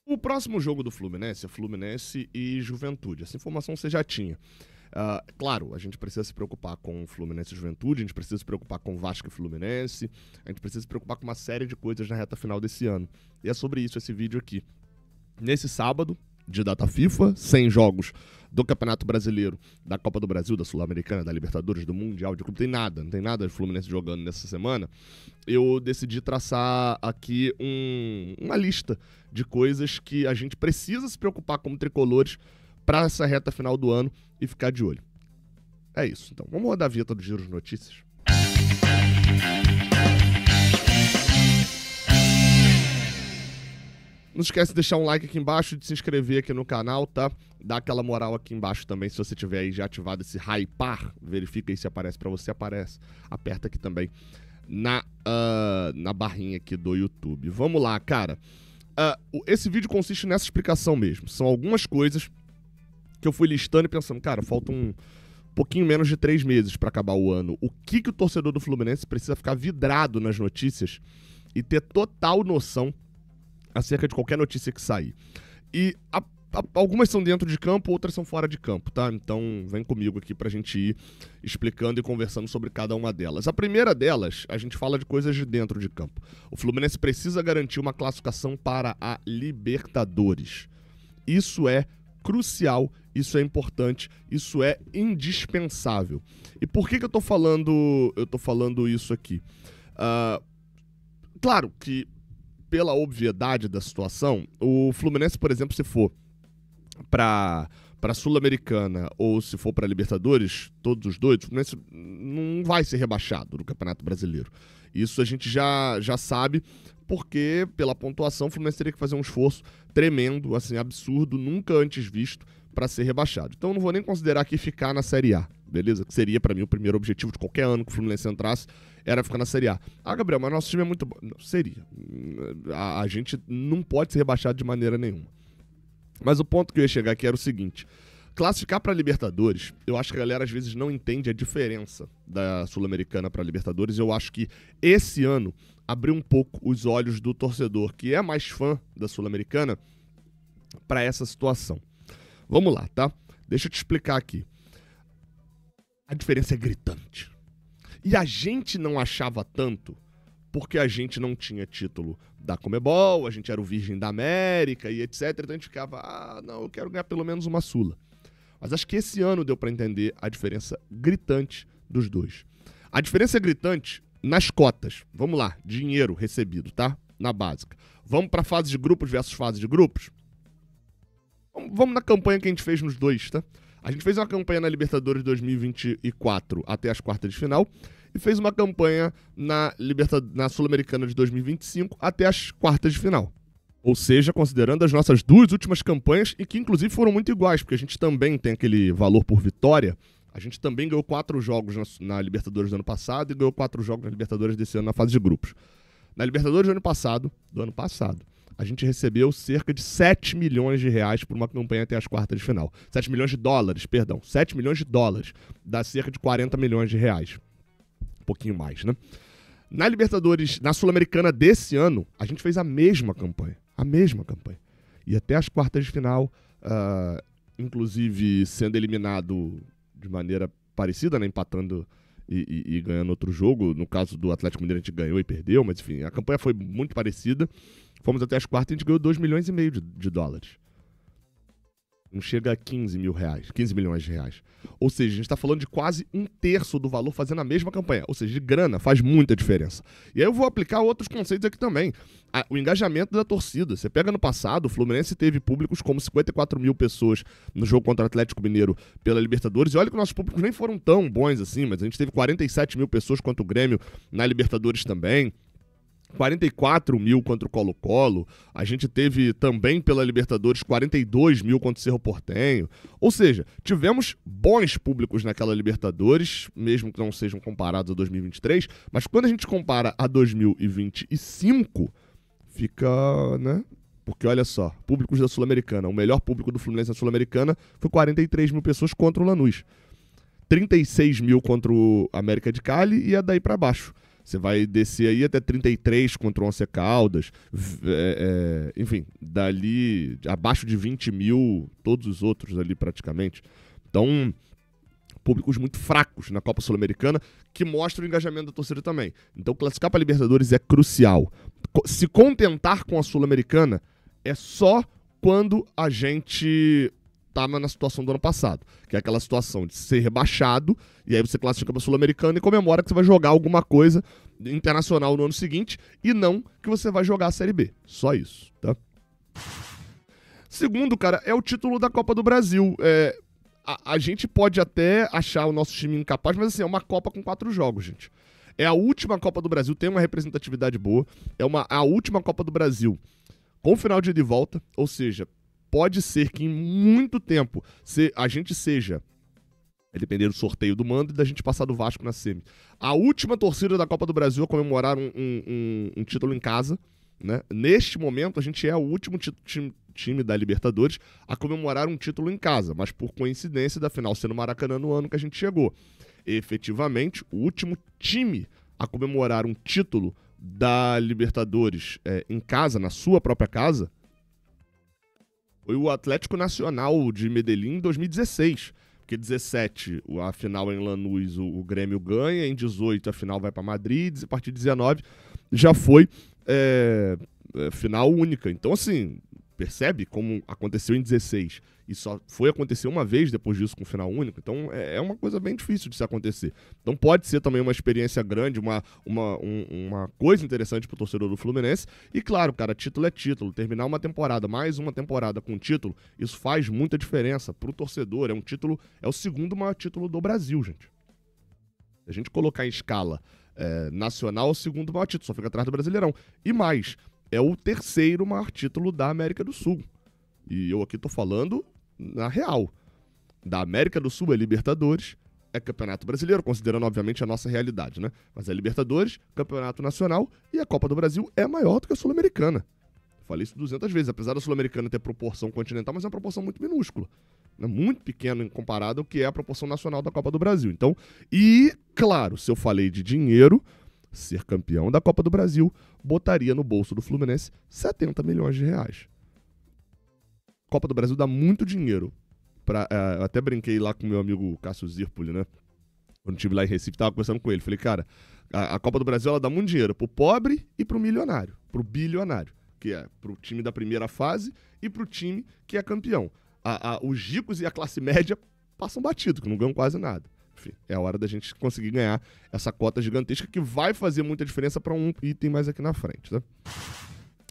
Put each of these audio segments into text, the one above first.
O próximo jogo do Fluminense é Fluminense e Juventude. Essa informação você já tinha. Claro, a gente precisa se preocupar com o Fluminense e Juventude, a gente precisa se preocupar com o Vasco e Fluminense, a gente precisa se preocupar com uma série de coisas na reta final desse ano. E é sobre isso esse vídeo aqui. Nesse sábado, de data FIFA, 100 jogos do Campeonato Brasileiro, da Copa do Brasil, da Sul-Americana, da Libertadores, do Mundial, de clube, não tem nada de Fluminense jogando nessa semana. Eu decidi traçar aqui uma lista de coisas que a gente precisa se preocupar como tricolores para essa reta final do ano e ficar de olho. É isso, então. Vamos rodar a vinheta do Giro de Notícias. Não esquece de deixar um like aqui embaixo e de se inscrever aqui no canal, tá? Dá aquela moral aqui embaixo também, se você tiver aí já ativado esse hypar, verifica aí se aparece pra você, aparece. Aperta aqui também na barrinha aqui do YouTube. Vamos lá, cara. Esse vídeo consiste nessa explicação mesmo. São algumas coisas que eu fui listando e pensando, cara, faltam um pouquinho menos de 3 meses pra acabar o ano. O que o torcedor do Fluminense precisa ficar vidrado nas notícias e ter total noção acerca de qualquer notícia que sair. E algumas são dentro de campo, outras são fora de campo, tá? Então vem comigo aqui pra gente ir explicando e conversando sobre cada uma delas. A primeira delas, a gente fala de coisas de dentro de campo. O Fluminense precisa garantir uma classificação para a Libertadores. Isso é crucial, isso é importante, isso é indispensável. E por que eu tô falando isso aqui? Claro que pela obviedade da situação, o Fluminense, por exemplo, se for para Sul-Americana ou se for para Libertadores, todos os dois, o Fluminense não vai ser rebaixado no Campeonato Brasileiro. Isso a gente já sabe, porque pela pontuação o Fluminense teria que fazer um esforço tremendo, assim, absurdo, nunca antes visto, para ser rebaixado. Então eu não vou nem considerar aqui ficar na Série A, beleza? Que seria para mim o primeiro objetivo de qualquer ano que o Fluminense entrasse, era ficar na Série A. Gabriel, mas nosso time é muito bom. Não, seria. A gente não pode ser rebaixado de maneira nenhuma. Mas o ponto que eu ia chegar aqui era o seguinte: classificar para Libertadores, eu acho que a galera às vezes não entende a diferença da Sul-Americana para Libertadores. Eu acho que esse ano abriu um pouco os olhos do torcedor que é mais fã da Sul-Americana para essa situação. Vamos lá, tá? Deixa eu te explicar aqui. A diferença é gritante. E a gente não achava tanto porque a gente não tinha título da Conmebol, a gente era o Virgem da América e etc. Então a gente ficava, não, eu quero ganhar pelo menos uma Sula. Mas acho que esse ano deu pra entender a diferença gritante dos dois. A diferença é gritante nas cotas. Vamos lá, dinheiro recebido, tá? Na básica. Vamos pra fase de grupos versus fase de grupos? Vamos na campanha que a gente fez nos dois, tá? A gente fez uma campanha na Libertadores 2024 até as quartas de final e fez uma campanha na Sul-Americana de 2025 até as quartas de final. Ou seja, considerando as nossas duas últimas campanhas e que inclusive foram muito iguais, porque a gente também tem aquele valor por vitória. A gente também ganhou 4 jogos na Libertadores do ano passado e ganhou 4 jogos na Libertadores desse ano na fase de grupos. Na Libertadores do ano passado, a gente recebeu cerca de 7 milhões de reais por uma campanha até as quartas de final. 7 milhões de dólares, perdão. 7 milhões de dólares. Dá cerca de 40 milhões de reais. Um pouquinho mais, né? Na Libertadores, na Sul-Americana desse ano, a gente fez a mesma campanha. A mesma campanha. E até as quartas de final, inclusive sendo eliminado de maneira parecida, né? Empatando e ganhando outro jogo. No caso do Atlético Mineiro, a gente ganhou e perdeu, mas enfim, a campanha foi muito parecida. Fomos até as quartas e a gente ganhou 2,5 milhões de dólares. Não chega a 15 milhões de reais. Ou seja, a gente está falando de quase 1/3 do valor fazendo a mesma campanha. Ou seja, de grana faz muita diferença. E aí eu vou aplicar outros conceitos aqui também. O engajamento da torcida. Você pega no passado, o Fluminense teve públicos como 54 mil pessoas no jogo contra o Atlético Mineiro pela Libertadores. E olha que nossos públicos nem foram tão bons assim, mas a gente teve 47 mil pessoas contra o Grêmio na Libertadores também. 44 mil contra o Colo-Colo, a gente teve também pela Libertadores 42 mil contra o Cerro Porteño, ou seja, tivemos bons públicos naquela Libertadores, mesmo que não sejam comparados a 2023, mas quando a gente compara a 2025, fica, né? Porque olha só, públicos da Sul-Americana, o melhor público do Fluminense na Sul-Americana foi 43 mil pessoas contra o Lanús, 36 mil contra o América de Cali e é daí pra baixo. Você vai descer aí até 33 contra o Once Caldas, enfim, dali abaixo de 20 mil, todos os outros ali praticamente. Então, públicos muito fracos na Copa Sul-Americana, que mostram o engajamento da torcida também. Então, classificar para Libertadores é crucial. Se contentar com a Sul-Americana é só quando a gente estava na situação do ano passado, que é aquela situação de ser rebaixado, e aí você classifica para a Sul-Americana e comemora que você vai jogar alguma coisa internacional no ano seguinte, e não que você vai jogar a Série B. Só isso, tá? Segundo, cara, é o título da Copa do Brasil. A gente pode até achar o nosso time incapaz, mas assim, é uma Copa com 4 jogos, gente. É a última Copa do Brasil, tem uma representatividade boa, a última Copa do Brasil com final de ida e volta, ou seja, pode ser que em muito tempo a gente seja, depender do sorteio do mando e da gente passar do Vasco na semi, a última torcida da Copa do Brasil a comemorar um título em casa, né? Neste momento, a gente é o último time da Libertadores a comemorar um título em casa, mas por coincidência da final ser no Maracanã no ano que a gente chegou. Efetivamente, o último time a comemorar um título da Libertadores em casa, na sua própria casa, foi o Atlético Nacional de Medellín em 2016. Porque 17, a final em Lanús, o Grêmio ganha, em 18 a final vai para Madrid, e a partir de 19 já foi final única. Então, assim, percebe como aconteceu em 16 e só foi acontecer uma vez depois disso com final único. Então, é uma coisa bem difícil de se acontecer. Então, pode ser também uma experiência grande, uma coisa interessante pro torcedor do Fluminense. E, claro, cara, título é título. Terminar uma temporada, mais uma temporada com título, isso faz muita diferença pro torcedor. É o segundo maior título do Brasil, gente. Se a gente colocar em escala nacional, é o segundo maior título, só fica atrás do Brasileirão. E mais, é o terceiro maior título da América do Sul. E eu aqui tô falando na real. Da América do Sul é Libertadores, é Campeonato Brasileiro, considerando obviamente a nossa realidade, né? Mas é Libertadores, Campeonato Nacional e a Copa do Brasil é maior do que a Sul-Americana. Falei isso 200 vezes, apesar da Sul-Americana ter proporção continental, mas é uma proporção muito minúscula. Né? Muito pequena em comparado ao que é a proporção nacional da Copa do Brasil. Então, e claro, se eu falei de dinheiro, ser campeão da Copa do Brasil botaria no bolso do Fluminense 70 milhões de reais. Copa do Brasil dá muito dinheiro. Eu até brinquei lá com meu amigo Cássio Zirpoli, né? Quando estive lá em Recife, tava conversando com ele. Falei, cara, a Copa do Brasil ela dá muito dinheiro pro pobre e pro milionário, pro bilionário, que é pro time da primeira fase e pro time que é campeão. Os ricos e a classe média passam batido, que não ganham quase nada. Enfim, é a hora da gente conseguir ganhar essa cota gigantesca que vai fazer muita diferença para um item mais aqui na frente, né?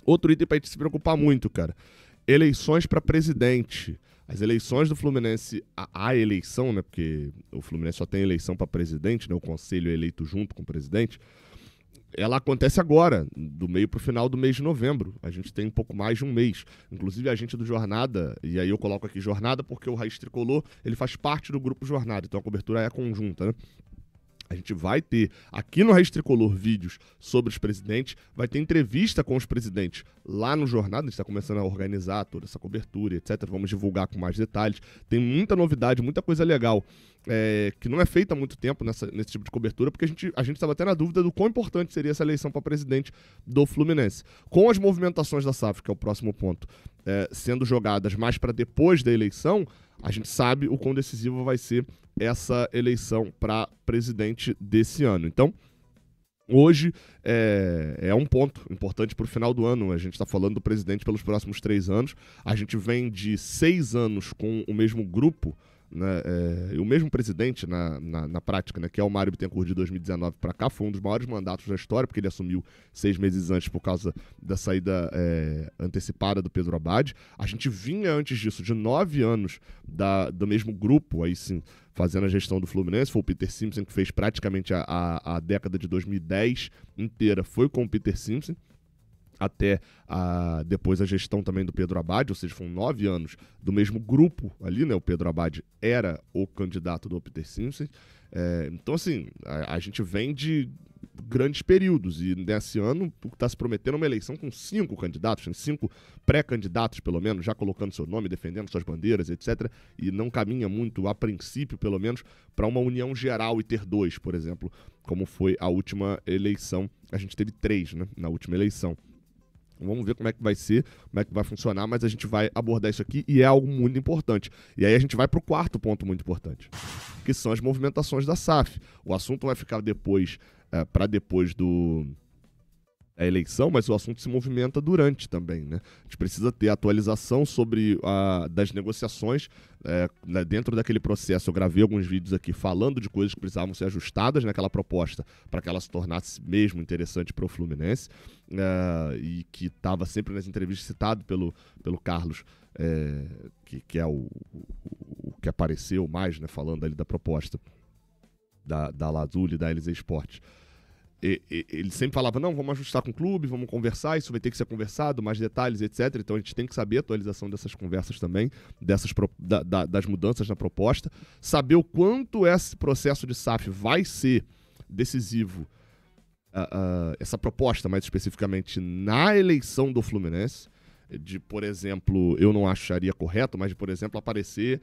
Outro item pra gente se preocupar muito, cara. Eleições para presidente. As eleições do Fluminense, a eleição, né? Porque o Fluminense só tem eleição para presidente, né? O conselho é eleito junto com o presidente. Ela acontece agora, do meio para o final do mês de novembro. A gente tem um pouco mais de um mês. Inclusive, a gente do Jornada, e aí eu coloco aqui Jornada porque o Raiz Tricolor, ele faz parte do grupo Jornada, então a cobertura é conjunta, né? A gente vai ter aqui no Raiz Tricolor vídeos sobre os presidentes, vai ter entrevista com os presidentes lá no Jornada, a gente está começando a organizar toda essa cobertura, etc. Vamos divulgar com mais detalhes. Tem muita novidade, muita coisa legal, que não é feita há muito tempo nesse tipo de cobertura, porque a gente estava até na dúvida do quão importante seria essa eleição para presidente do Fluminense. Com as movimentações da SAF, que é o próximo ponto, sendo jogadas mais para depois da eleição, a gente sabe o quão decisivo vai ser essa eleição para presidente desse ano. Então, hoje é um ponto importante para o final do ano. A gente está falando do presidente pelos próximos 3 anos. A gente vem de 6 anos com o mesmo grupo, né, o mesmo presidente na prática, né, que é o Mário Bittencourt de 2019 para cá, foi um dos maiores mandatos da história, porque ele assumiu 6 meses antes por causa da saída antecipada do Pedro Abad. A gente vinha antes disso de 9 anos do mesmo grupo, aí sim, fazendo a gestão do Fluminense. Foi o Peter Simpson que fez praticamente a década de 2010 inteira, foi com o Peter Simpson, até depois a gestão também do Pedro Abad, ou seja, foram 9 anos do mesmo grupo ali, né? O Pedro Abad era o candidato do Peter Simpson. Então, assim, a gente vem de grandes períodos. E nesse ano, o que está se prometendo é uma eleição com 5 candidatos, 5 pré-candidatos, pelo menos, já colocando seu nome, defendendo suas bandeiras, etc. E não caminha muito, a princípio, pelo menos, para uma união geral e ter 2, por exemplo, como foi a última eleição. A gente teve 3, né, na última eleição. Vamos ver como é que vai ser, como é que vai funcionar, mas a gente vai abordar isso aqui e é algo muito importante. E aí a gente vai para o quarto ponto muito importante, que são as movimentações da SAF. O assunto vai ficar depois, para depois da eleição, mas o assunto se movimenta durante também, né? A gente precisa ter atualização sobre das negociações dentro daquele processo. Eu gravei alguns vídeos aqui falando de coisas que precisavam ser ajustadas naquela proposta para que ela se tornasse mesmo interessante para o Fluminense, e que estava sempre nas entrevistas citado pelo Carlos, que é o que apareceu mais, né, falando ali da proposta da Lazuli e da LZ Esportes. Ele sempre falava, não, vamos ajustar com o clube, vamos conversar, isso vai ter que ser conversado, mais detalhes, etc. Então a gente tem que saber a atualização dessas conversas também, das mudanças na proposta, saber o quanto esse processo de SAF vai ser decisivo, essa proposta mais especificamente na eleição do Fluminense, de, por exemplo, eu não acharia correto, mas de, por exemplo, aparecer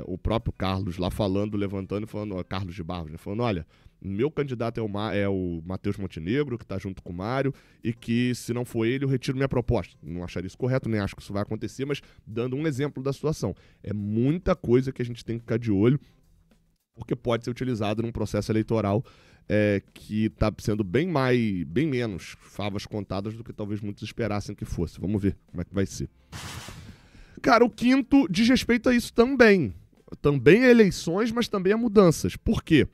o próprio Carlos lá falando, levantando e falando, Carlos de Barros, né, falando, olha, meu candidato é o Matheus Montenegro, que está junto com o Mário, e que, se não for ele, eu retiro minha proposta. Não acharia isso correto, nem acho que isso vai acontecer, mas dando um exemplo da situação. É muita coisa que a gente tem que ficar de olho, porque pode ser utilizado num processo eleitoral que está sendo bem menos favas contadas do que talvez muitos esperassem que fosse. Vamos ver como é que vai ser. Cara, o quinto diz respeito a isso também. Também a eleições, mas também a mudanças. Por quê?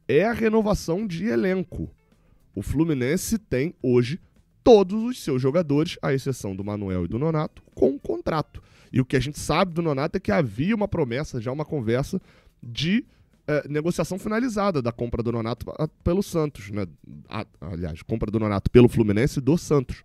É a renovação de elenco. O Fluminense tem hoje todos os seus jogadores, à exceção do Manuel e do Nonato, com contrato. E o que a gente sabe do Nonato é que havia uma promessa, já uma conversa de negociação finalizada da compra do Nonato pelo Santos, né? Aliás, compra do Nonato pelo Fluminense do Santos.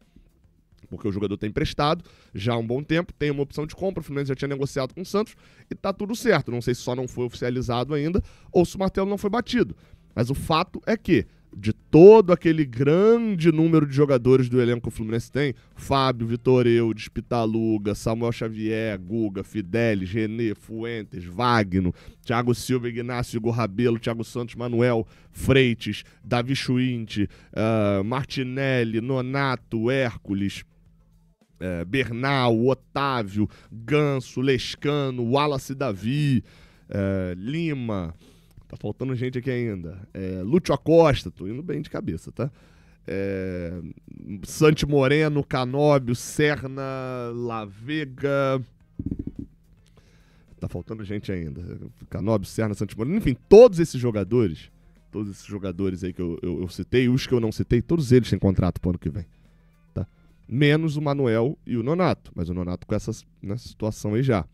Porque o jogador está emprestado já há um bom tempo, tem uma opção de compra, o Fluminense já tinha negociado com o Santos e tá tudo certo. Não sei se só não foi oficializado ainda ou se o martelo não foi batido. Mas o fato é que, de todo aquele grande número de jogadores do elenco que o Fluminense tem, Fábio, Vitor Eudes, Pitaluga, Samuel Xavier, Guga, Fidelis, René, Fuentes, Wagner, Thiago Silva, Ignacio, Igor Rabelo, Thiago Santos, Manuel, Freitas, Davi Schwint, Martinelli, Nonato, Hércules, Bernal, Otávio, Ganso, Lescano, Wallace Davi, Lima, tá faltando gente aqui ainda, Lúcio Acosta, tô indo bem de cabeça, tá? Santi Moreno, Canóbio, Serna, Lavega, tá faltando gente ainda, Canóbio, Serna, Santi Moreno, enfim, todos esses jogadores aí que eu citei, os que eu não citei, todos eles têm contrato pro ano que vem. Menos o Manuel e o Nonato. Mas o Nonato com essa situação aí já.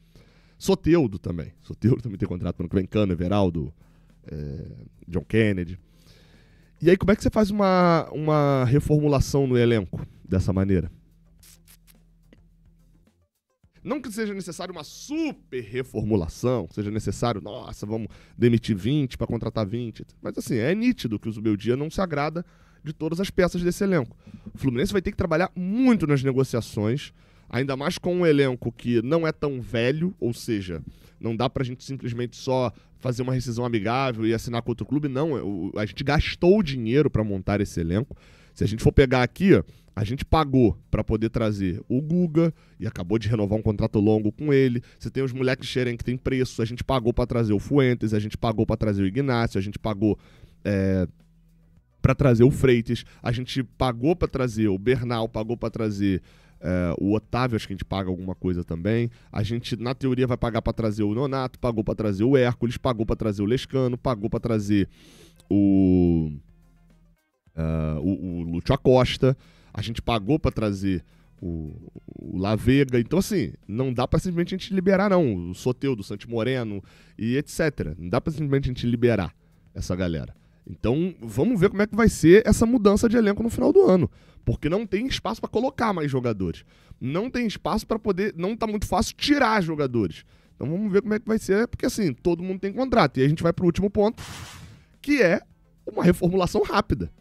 Soteldo também. Soteldo também tem contrato para o ano que vem. Cano, Everaldo, John Kennedy. E aí, como é que você faz uma reformulação no elenco dessa maneira? Não que seja necessário uma super reformulação, seja necessário, nossa, vamos demitir 20 para contratar 20. Mas assim, é nítido que o Zubeldia não se agrada de todas as peças desse elenco. O Fluminense vai ter que trabalhar muito nas negociações, ainda mais com um elenco que não é tão velho, ou seja, não dá pra gente simplesmente só fazer uma rescisão amigável e assinar com outro clube, não. A gente gastou dinheiro para montar esse elenco. Se a gente for pegar aqui, ó, a gente pagou para poder trazer o Guga e acabou de renovar um contrato longo com ele. Você tem os moleques Xerém que tem preço, a gente pagou para trazer o Fuentes, a gente pagou para trazer o Ignacio, a gente pagou para trazer o Freitas, a gente pagou para trazer o Bernal, pagou para trazer o Otávio, acho que a gente paga alguma coisa também. A gente, na teoria, vai pagar para trazer o Nonato, pagou para trazer o Hércules, pagou para trazer o Lescano, pagou para trazer o Lúcio Acosta, a gente pagou para trazer o Lavega. Então, assim, não dá para simplesmente a gente liberar, não. O Soteldo, o Santi Moreno e etc. Não dá para simplesmente a gente liberar essa galera. Então, vamos ver como é que vai ser essa mudança de elenco no final do ano. Porque não tem espaço para colocar mais jogadores. Não tem espaço para poder... Não tá muito fácil tirar jogadores. Então, vamos ver como é que vai ser. Porque, assim, todo mundo tem contrato. E aí a gente vai pro último ponto, que é uma reformulação rápida.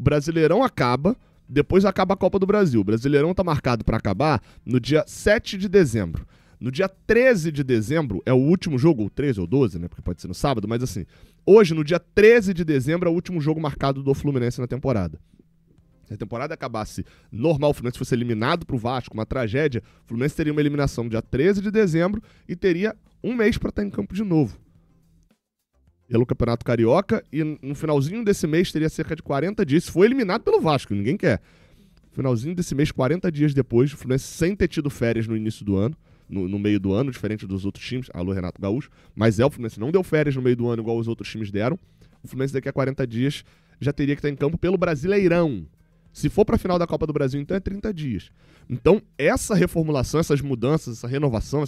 O Brasileirão acaba, depois acaba a Copa do Brasil. O Brasileirão tá marcado para acabar no dia 7 de dezembro. No dia 13 de dezembro é o último jogo, ou 13 ou 12, né? Porque pode ser no sábado, mas assim, hoje, no dia 13 de dezembro, é o último jogo marcado do Fluminense na temporada. Se a temporada acabasse normal, o Fluminense fosse eliminado pro Vasco, uma tragédia, o Fluminense teria uma eliminação no dia 13 de dezembro e teria um mês para estar em campo de novo. Pelo Campeonato Carioca, e no finalzinho desse mês teria cerca de 40 dias. Se for eliminado pelo Vasco, ninguém quer. No finalzinho desse mês, 40 dias depois, o Fluminense sem ter tido férias no início do ano, no meio do ano, diferente dos outros times. Alô, Renato Gaúcho. Mas o Fluminense não deu férias no meio do ano igual os outros times deram. O Fluminense daqui a 40 dias já teria que estar em campo pelo Brasileirão. Se for para a final da Copa do Brasil, então é 30 dias. Então, essa reformulação, essas mudanças, essa renovação,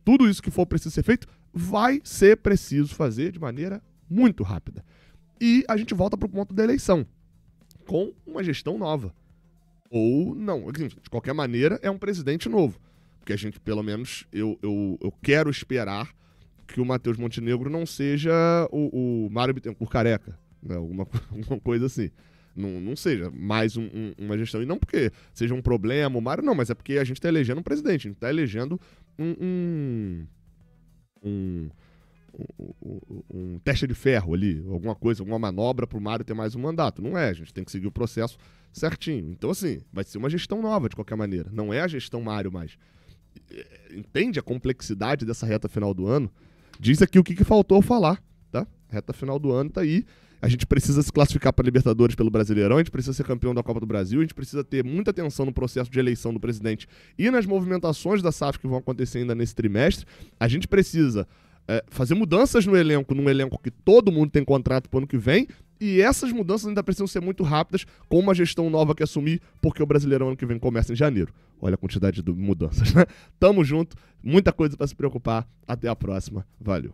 tudo isso que for preciso ser feito, vai ser preciso fazer de maneira muito rápida. E a gente volta para o ponto da eleição, com uma gestão nova. Ou não, de qualquer maneira, é um presidente novo. Porque a gente, pelo menos, eu quero esperar que o Matheus Montenegro não seja o Mário Bittencourt careca, né? Alguma coisa assim. Não seja mais uma gestão. E não porque seja um problema, o Mário não, mas é porque a gente está elegendo um presidente, a gente está elegendo um teste de ferro ali, alguma coisa, alguma manobra para o Mário ter mais um mandato. Não é, a gente tem que seguir o processo certinho. Então, assim, vai ser uma gestão nova de qualquer maneira. Não é a gestão Mário mais. Entende a complexidade dessa reta final do ano? Diz aqui o que faltou falar, tá? Reta final do ano tá aí. A gente precisa se classificar para Libertadores pelo Brasileirão, a gente precisa ser campeão da Copa do Brasil, a gente precisa ter muita atenção no processo de eleição do presidente e nas movimentações da SAF que vão acontecer ainda nesse trimestre. A gente precisa fazer mudanças no elenco, num elenco que todo mundo tem contrato para o ano que vem, e essas mudanças ainda precisam ser muito rápidas, com uma gestão nova que assumir, porque o Brasileirão ano que vem começa em janeiro. Olha a quantidade de mudanças, né? Tamo junto, muita coisa para se preocupar. Até a próxima. Valeu.